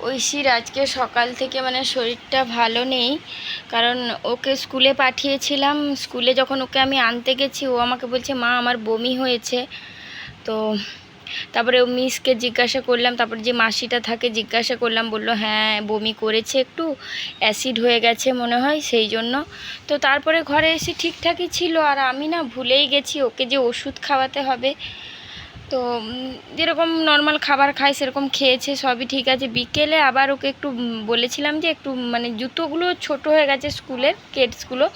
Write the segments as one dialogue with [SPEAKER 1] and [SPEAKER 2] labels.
[SPEAKER 1] ঐশীর আজকে সকাল থেকে মানে শরীরটা ভালো নেই, কারণ ওকে স্কুলে পাঠিয়েছিলাম। স্কুলে যখন ওকে আমি আনতে গেছি, ও আমাকে বলছে মা আমার বমি হয়েছে। তো তারপরে ও মিসকে জিজ্ঞাসা করলাম, তারপরে যে মাসিটা থাকে জিজ্ঞাসা করলাম, বললো হ্যাঁ বমি করেছে, একটু অ্যাসিড হয়ে গেছে মনে হয়, সেই জন্য। তো তারপরে ঘরে এসে ঠিকঠাকই ছিল, আর আমি না ভুলেই গেছি ওকে যে ওষুধ খাওয়াতে হবে। তো যেরকম নর্মাল খাবার খায় সেরকম খেয়েছে, সবই ঠিক আছে। বিকেলে আবার ওকে একটু বলেছিলাম যে একটু মানে জুতোগুলো ছোট হয়ে গেছে স্কুলের, কিডসগুলো,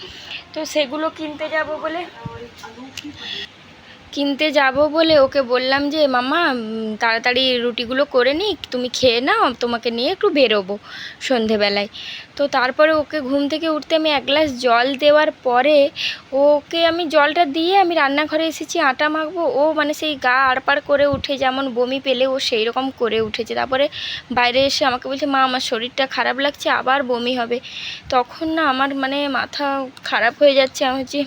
[SPEAKER 1] তো সেগুলো কিনতে যাব বলে ওকে বললাম যে মামা তাড়াতাড়ি রুটিগুলো করে নিই, তুমি খেয়ে নাও, তোমাকে নিয়ে একটু বেরোবো সন্ধেবেলায়। তো তারপরে ওকে ঘুম থেকে উঠতে আমি এক গ্লাস জল দেওয়ার পরে ওকে আমি জলটা দিয়ে আমি রান্নাঘরে এসেছি আটা মাখবো, ও মানে সেই গা আড়পাড় করে উঠে, যেমন বমি পেলে ও সেই রকম করে উঠেছে। তারপরে বাইরে এসে আমাকে বলছে মা আমার শরীরটা খারাপ লাগছে, আবার বমি হবে। তখন না আমার মানে মাথা খারাপ হয়ে যাচ্ছে। আমি হচ্ছে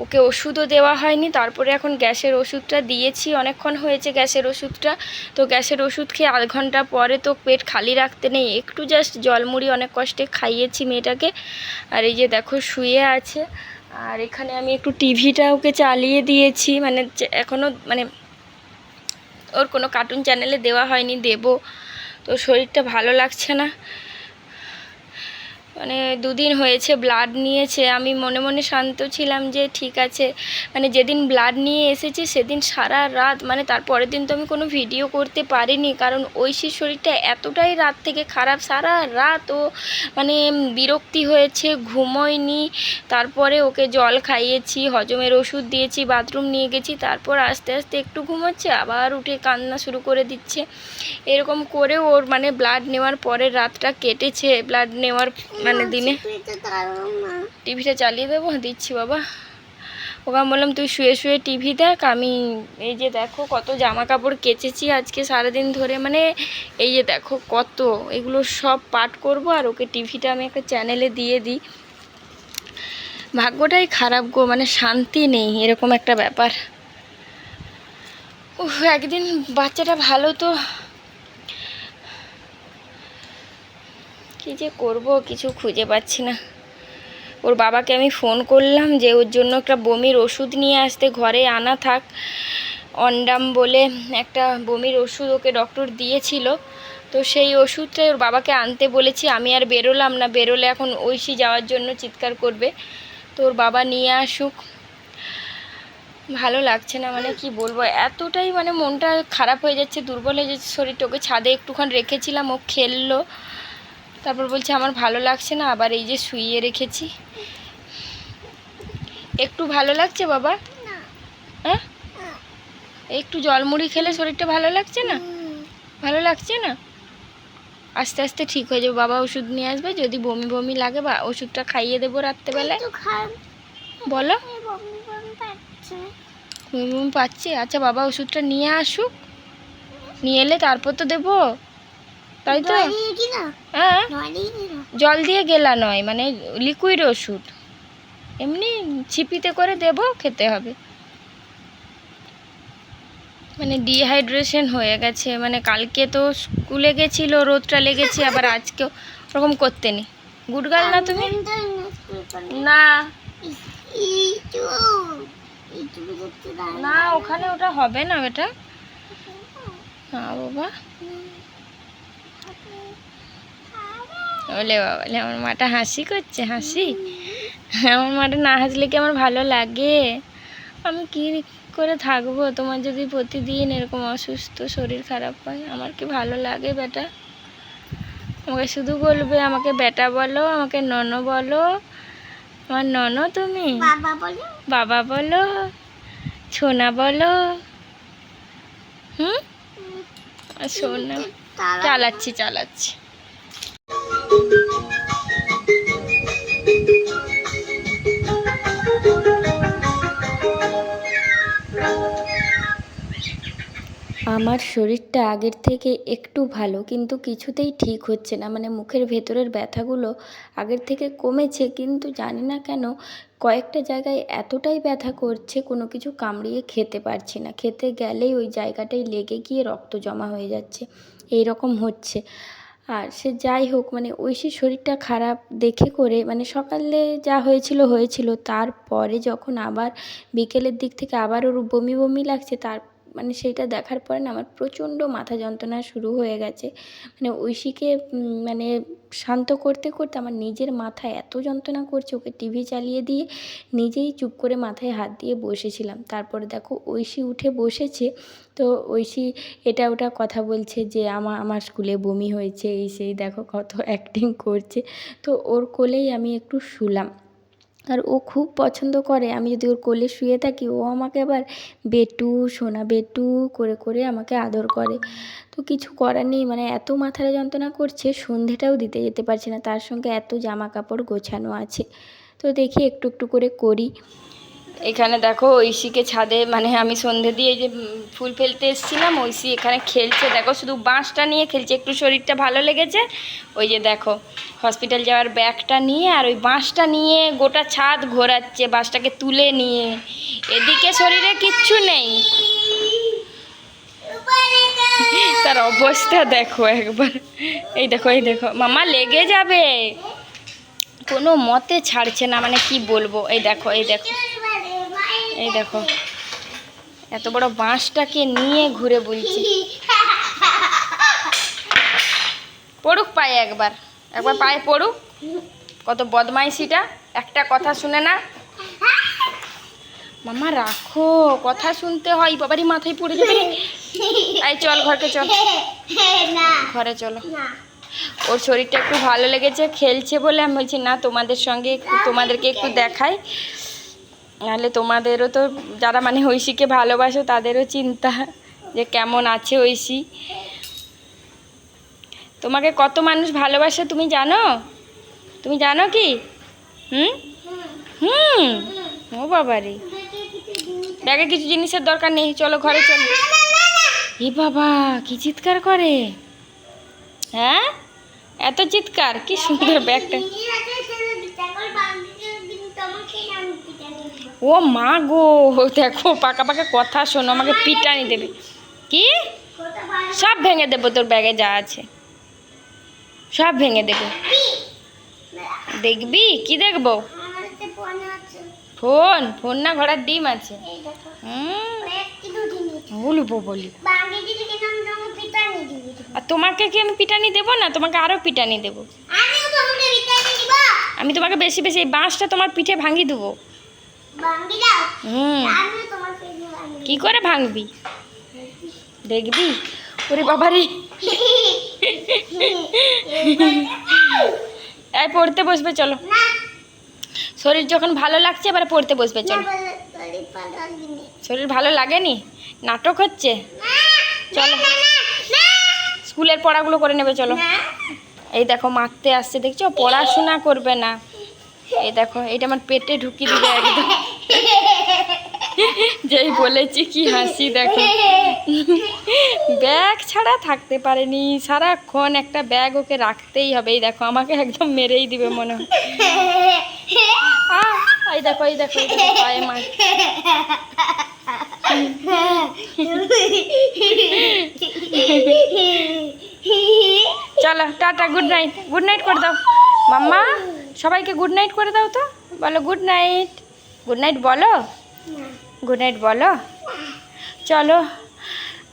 [SPEAKER 1] ওকে ওষুধও দেওয়া হয়নি, তারপরে এখন গ্যাসের ওষুধটা দিয়েছি, অনেকক্ষণ হয়েছে গ্যাসের ওষুধটা। তো গ্যাসের ওষুধ খেয়ে আধ ঘন্টা পরে তো পেট খালি রাখতে নেই, একটু জাস্ট জলমুড়ি অনেক কষ্টে খাইয়েছি মেয়েটাকে। আর এই যে দেখো শুয়ে আছে। আর এখানে আমি একটু টিভিটা ওকে চালিয়ে দিয়েছি, মানে এখনও মানে ওর কোনো কার্টুন চ্যানেলে দেওয়া হয়নি, দেবো। তো শরীরটা ভালো লাগছে না, মানে দুদিন হয়েছে ব্লাড নিয়েছে। আমি মনে মনে শান্ত ছিলাম যে ঠিক আছে, মানে যেদিন ব্লাড নিয়ে এসেছে সেদিন সারা রাত, মানে তারপরের দিন তো আমি কোনো ভিডিও করতে পারিনি, কারণ ঐশীর শরীরটা এতটাই রাত থেকে খারাপ, সারা রাত ও মানে বিরক্তি হয়েছে, ঘুমোয়নি। তারপরে ওকে জল খাইয়েছি, হজমের ওষুধ দিয়েছি, বাথরুম নিয়ে গেছি, তারপর আস্তে আস্তে একটু ঘুমোচ্ছে, আবার উঠে কান্না শুরু করে দিচ্ছে। এরকম করে ওর মানে ব্লাড নেওয়ার পরের রাতটা কেটেছে। ব্লাড নেওয়ার মানে দিনে টিভিটা চালিয়ে দেবো, দিচ্ছি বাবা। ওকে আমি বললাম তুই শুয়ে শুয়ে টিভি দেখ, আমি এই যে দেখো কত জামা কাপড় কেচেছি আজকে সারাদিন ধরে, মানে এই যে দেখো কত, এগুলো সব পাট করব আর ওকে টিভিটা আমি একটা চ্যানেলে দিয়ে দিই। ভাগ্যটাই খারাপ গো, মানে শান্তি নেই, এরকম একটা ব্যাপার। একদিন বাচ্চাটা ভালো তো কী যে করব কিছু খুঁজে পাচ্ছি না। ওর বাবাকে আমি ফোন করলাম যে ওর জন্য একটা বমির ওষুধ নিয়ে আসতে, ঘরে আনা থাক। অন্ডাম বলে একটা বমির ওষুধ ওকে ডক্টর দিয়েছিল, তো সেই ওষুধটাই ওর বাবাকে আনতে বলেছি। আমি আর বেরোলাম না, বেরোলে এখন ঐশী যাওয়ার জন্য চিৎকার করবে। তো ওর বাবা নিয়ে আসুক। ভালো লাগছে না, মানে কি বলবো, এতটাই মানে মনটা খারাপ হয়ে যাচ্ছে, দুর্বল হয়ে যাচ্ছে শরীরটা। ওকে ছাদে একটুক্ষণ রেখেছিলাম, ও খেললো, তারপর বলছে আমার ভালো লাগছে না, আবার এই যে শুইয়ে রেখেছি। একটু ভালো লাগছে বাবা? হ্যাঁ, একটু জলমুড়ি খেলে শরীরটা ভালো লাগছে না? ভালো লাগছে না? আস্তে আস্তে ঠিক হয়ে যাবে। বাবা ওষুধ নিয়ে আসবে, যদি বমি বমি লাগে বা ওষুধটা খাইয়ে দেবো রাত্রেবেলায়। বলো, বমি বমি পাচ্ছে? আচ্ছা বাবা ওষুধটা নিয়ে আসুক, নিয়ে এলে তারপর তো দেবো, তাই তো? হ্যাঁ, জল দিয়ে গেলা নয়, মানে লিকুইড ওষুধ, এমনি ছিপিতে করে দেবো, খেতে হবে। মানে ডিহাইড্রেশন হয়ে গেছে, মানে কালকে তো স্কুলে গেছিলো, রোদটা লেগেছে, আবার আজকেও ওরকম করতে নেই। গুড গার্ল না তুমি? না না, ওখানে ওটা হবে না বেটা। হ্যাঁ বাবা, বলে বাবা, আমার মাটা হাসি করছে, হাসি। আমার মাটা না হাসলে কি আমার ভালো লাগে? আমি কি করে থাকবো তোমার যদি প্রতিদিন এরকম অসুস্থ শরীর খারাপ হয়? আমার কি ভালো লাগে বেটা? আমাকে শুধু বলবে আমাকে বেটা বলো, আমাকে নন বলো। আমার নন তুমি? বাবা বলো, সোনা বলো। হুম, সোনা। চালাচ্ছি চালাচ্ছি। আমার শরীরটা আগের থেকে একটু ভালো, কিন্তু কিছুতেই ঠিক হচ্ছে না। মানে মুখের ভেতরের ব্যথাগুলো আগের থেকে কমেছে, কিন্তু জানি না কেন কয়েকটা জায়গায় এতটাই ব্যথা করছে, কোনো কিছু কামড়িয়ে খেতে পারছি না। খেতে গেলেই ওই জায়গাটাই লেগে গিয়ে রক্ত জমা হয়ে যাচ্ছে, এই রকম হচ্ছে। আর সে যাই হোক, মানে ঐশীর শরীরটা খারাপ দেখে করে, মানে সকালে যা হয়েছিল, তারপরে যখন আবার বিকেলের দিক থেকে আবার ওর বমি বমি লাগছে, তার মানে সেইটা দেখার পরে না আমার প্রচণ্ড মাথা যন্ত্রণা শুরু হয়ে গেছে। মানে ঐশীকে মানে শান্ত করতে করতে আমার নিজের মাথায় এত যন্ত্রণা করছে, ওকে টিভি চালিয়ে দিয়ে নিজেই চুপ করে মাথায় হাত দিয়ে বসেছিলাম। তারপরে দেখো ঐশী উঠে বসেছে, তো ঐশী এটা ওটা কথা বলছে যে আমার স্কুলে বমি হয়েছে, এই সেই, দেখো কত অ্যাক্টিং করছে। তো ওর কোলেই আমি একটু শুলাম, আর ও খুব পছন্দ করে আমি যদি ওর কোলে শুয়ে থাকি, ও আমাকে আবার বেটু সোনা বেটু করে করে আমাকে আদর করে। তো কিছু করার নেই, মানে এত মাথাটা যন্ত্রণা করছে, সন্ধেটাও দিতে যেতে পারছি না, তার সঙ্গে এত জামা কাপড় গোছানো আছে। তো দেখি একটু একটু করে করি। এখানে দেখো ঐশীকে ছাদে, মানে আমি সন্ধে দিয়ে যে ফুল ফেলতে এসেছিলাম, ঐশী এখানে খেলছে, দেখো শুধু বাঁশটা নিয়ে খেলছে, একটু শরীরটা ভালো লেগেছে, ওই যে দেখো হসপিটাল যাওয়ার ব্যাগটা নিয়ে আর ওই বাঁশটা নিয়ে গোটা ছাদ ঘোরাচ্ছে, বাঁশটাকে তুলে নিয়ে। এদিকে শরীরে কিচ্ছু নেই, তার অবস্থা দেখো একবার। এই দেখো মামা লেগে যাবে, কোনো মতে ছাড়ছে না, মানে কি বলবো। এই দেখো এত বড় বাঁশটাকে নিয়ে ঘুরে বলছি। পড়ুক পায়ে, একবার পায়ে পড়ুক, কত বদমাইশিটা, একটা কথা শুনে না। মামা রাখো, কথা শুনতে হয়, বাবারই মাথায় পড়ে যাবে। এই চল ঘরকে চল, ঘরে চলো। ওর শরীরটা একটু ভালো লেগেছে, খেলছে বলে আমি বলছি না তোমাদেরকে একটু দেখাই, নাহলে তোমাদেরও তো, যারা মানে ঐশীকে ভালোবাসো তাদেরও চিন্তা যে কেমন আছে ঐশী। তোমাকে কত মানুষ ভালোবাসে তুমি জানো কি? ও বাবারে, ব্যাগে কিছু জিনিসের দরকার নেই, চলো ঘরে চলো। এ বাবা, কি চিৎকার করে, হ্যাঁ এত চিৎকার, কি সুন্দর ব্যাগটা। ও মা গো, দেখো পাকা কথা শোনো, আমাকে পিটানি দেবে। কি? সব ভেঙে দেবো, তোর ব্যাগে যা আছে সব ভেঙে দেবো। দেখবি? কি দেখবো? ফোন না, ঘোড়ার ডিম আছে। বলবো বলি, আর তোমাকে কি আমি পিটানি দেবো না? তোমাকে আরো পিটানি দেবো। আমি তোমাকে বেশি এই বাঁশটা তোমার পিঠে ভাঙি দেবো। কি করে ভাঙবি দেখবি? ওরে বাবারে, এই পড়তে বসবে চলো, শরীর যখন ভালো লাগছে এবার পড়তে বসবে চলো। শরীর ভালো লাগেনি, নাটক হচ্ছে, চলো স্কুলের পড়াগুলো করে নেবে চলো। এই দেখো মারতে আসছে, দেখছো, পড়াশোনা করবে না। এই দেখো, এটা আমার পেটে ঢুকিয়ে দিবে একদম, যেই বলেছি কি হাসি দেখো। ব্যাগ ছাড়া থাকতে পারেনি, সারাক্ষণ একটা ব্যাগ ওকে রাখতেই হবে। এই দেখো আমাকে একদম মেরেই দিবে মনে হয়। এই দেখো পায়ে মার। চলো টাটা, গুড নাইট করে দাও মাম্মা, সবাইকে গুড নাইট করে দাও তো, বলো গুড নাইট বলো। চলো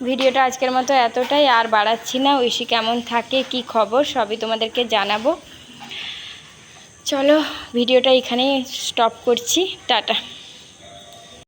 [SPEAKER 1] ভিডিওটা আজকের মতো এতটাই, আর বাড়াচ্ছি না। ঐশী কেমন থাকে, কি খবর, সবই তোমাদেরকে জানাবো। চলো ভিডিওটা এখানেই স্টপ করছি, টাটা।